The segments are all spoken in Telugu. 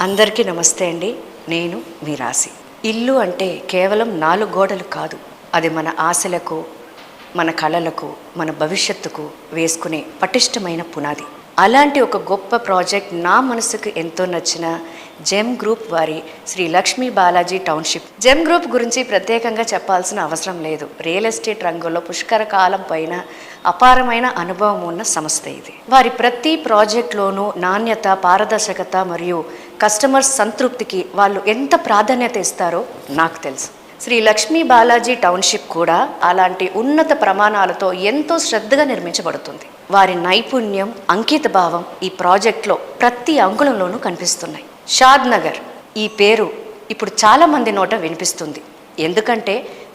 అందరికీ నమస్తే అండి. నేను మీ రాశి. ఇల్లు అంటే కేవలం 4 గోడలు కాదు. అది మన ఆశలకు, మన కళలకు, మన భవిష్యత్తుకు వేసుకునే పటిష్టమైన పునాది. అలాంటి ఒక గొప్ప ప్రాజెక్ట్ నా మనసుకు ఎంతో నచ్చిన జెమ్ గ్రూప్ వారి Shri Lakshmi Balaji township. Gem group గురించి ప్రత్యేకంగా చెప్పాల్సిన అవసరం లేదు. రియల్ ఎస్టేట్ రంగంలో పుష్కర కాలం పైన అపారమైన అనుభవం ఉన్న సంస్థ ఇది. వారి ప్రతి ప్రాజెక్ట్లోనూ నాణ్యత, పారదర్శకత మరియు కస్టమర్స్ సంతృప్తికి వాళ్ళు ఎంత ప్రాధాన్యత ఇస్తారో నాకు తెలుసు. శ్రీ లక్ష్మీ బాలాజీ టౌన్షిప్ కూడా అలాంటి ఉన్నత ప్రమాణాలతో ఎంతో శ్రద్ధగా నిర్మించబడుతుంది. వారి నైపుణ్యం, అంకిత భావం ఈ ప్రాజెక్ట్లో ప్రతి అంగుళంలోనూ కనిపిస్తున్నాయి. షాద్ నగర్ ఈ పేరు ఇప్పుడు చాలామంది నోట వినిపిస్తుంది. ఎందుకంటే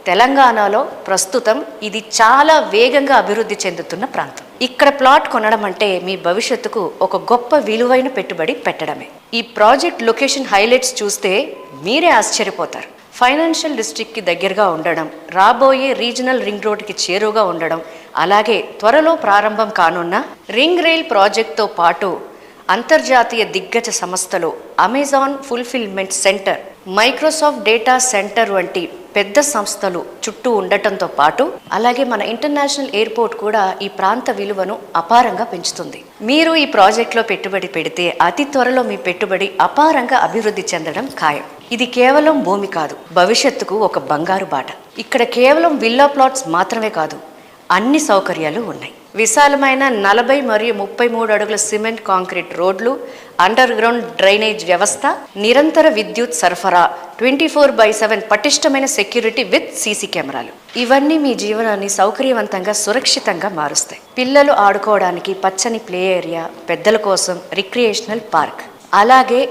తెలంగాణలో ప్రస్తుతం ఇది చాలా వేగంగా అభివృద్ధి చెందుతున్న ప్రాంతం. ఇక్కడ ప్లాట్ కొనడం అంటే మీ భవిష్యత్తుకు ఒక గొప్ప విలువైన పెట్టుబడి పెట్టడమే. ఈ ప్రాజెక్ట్ లొకేషన్ హైలైట్స్ చూస్తే మీరే ఆశ్చర్యపోతారు. ఫైనాన్షియల్ డిస్ట్రిక్ట్కి దగ్గరగా ఉండడం, రాబోయే రీజనల్ రింగ్ రోడ్కి చేరువగా ఉండడం, అలాగే త్వరలో ప్రారంభం కానున్న రింగ్ రైల్ ప్రాజెక్ట్తో పాటు అంతర్జాతీయ దిగ్గజ సంస్థలు Amazon fulfilment centre, Microsoft data centre వంటి పెద్ద సంస్థలు చుట్టూ ఉండటంతో పాటు అలాగే మన ఇంటర్నేషనల్ ఎయిర్పోర్ట్ కూడా ఈ ప్రాంత విలువను అపారంగా పెంచుతుంది. మీరు ఈ ప్రాజెక్ట్లో పెట్టుబడి పెడితే అతి త్వరలో మీ పెట్టుబడి అపారంగా అభివృద్ధి చెందడం ఖాయం. ఇది కేవలం భూమి కాదు, భవిష్యత్తుకు ఒక బంగారు బాట. ఇక్కడ కేవలం విల్లా ప్లాట్స్ మాత్రమే కాదు, అన్ని సౌకర్యాలు ఉన్నాయి. విశాలమైన 40 మరియు 33 అడుగుల సిమెంట్ కాంక్రీట్ రోడ్లు, అండర్ గ్రౌండ్ డ్రైనేజ్ వ్యవస్థ, నిరంతర విద్యుత్ సరఫరా, 24/7 పటిష్టమైన సెక్యూరిటీ విత్ సీసీ కెమెరాలు. ఇవన్నీ మీ జీవనాన్ని సౌకర్యవంతంగా, సురక్షితంగా మారుస్తాయి. పిల్లలు ఆడుకోవడానికి పచ్చని ప్లే ఏరియా, పెద్దల కోసం రిక్రియేషనల్ పార్క్, అలాగే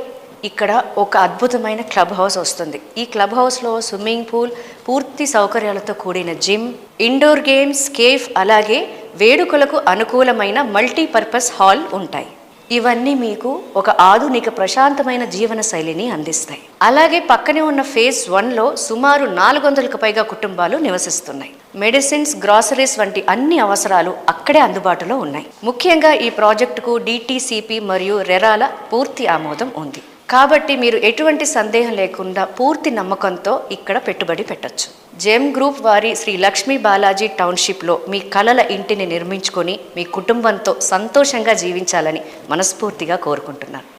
ఇక్కడ ఒక అద్భుతమైన క్లబ్ హౌస్ వస్తుంది. ఈ క్లబ్ హౌస్లో స్విమ్మింగ్ పూల్, పూర్తి సౌకర్యాలతో కూడిన జిమ్, ఇండోర్ గేమ్స్, కేఫ్, అలాగే వేడుకలకు అనుకూలమైన మల్టీపర్పస్ హాల్ ఉంటాయి. ఇవన్నీ మీకు ఒక ఆధునిక ప్రశాంతమైన జీవన శైలిని అందిస్తాయి. అలాగే పక్కనే ఉన్న ఫేజ్ 1లో సుమారు 400కు పైగా కుటుంబాలు నివసిస్తున్నాయి. మెడిసిన్స్, గ్రాసరీస్ వంటి అన్ని అవసరాలు అక్కడే అందుబాటులో ఉన్నాయి. ముఖ్యంగా ఈ ప్రాజెక్టుకు డిటిసిపి మరియు రెరాల పూర్తి ఆమోదం ఉంది. కాబట్టి మీరు ఎటువంటి సందేహం లేకుండా పూర్తి నమ్మకంతో ఇక్కడ పెట్టుబడి పెట్టొచ్చు. జెమ్ గ్రూప్ వారి శ్రీ లక్ష్మీ బాలాజీ టౌన్షిప్లో మీ కలల ఇంటిని నిర్మించుకొని మీ కుటుంబంతో సంతోషంగా జీవించాలని మనస్ఫూర్తిగా కోరుకుంటున్నాను.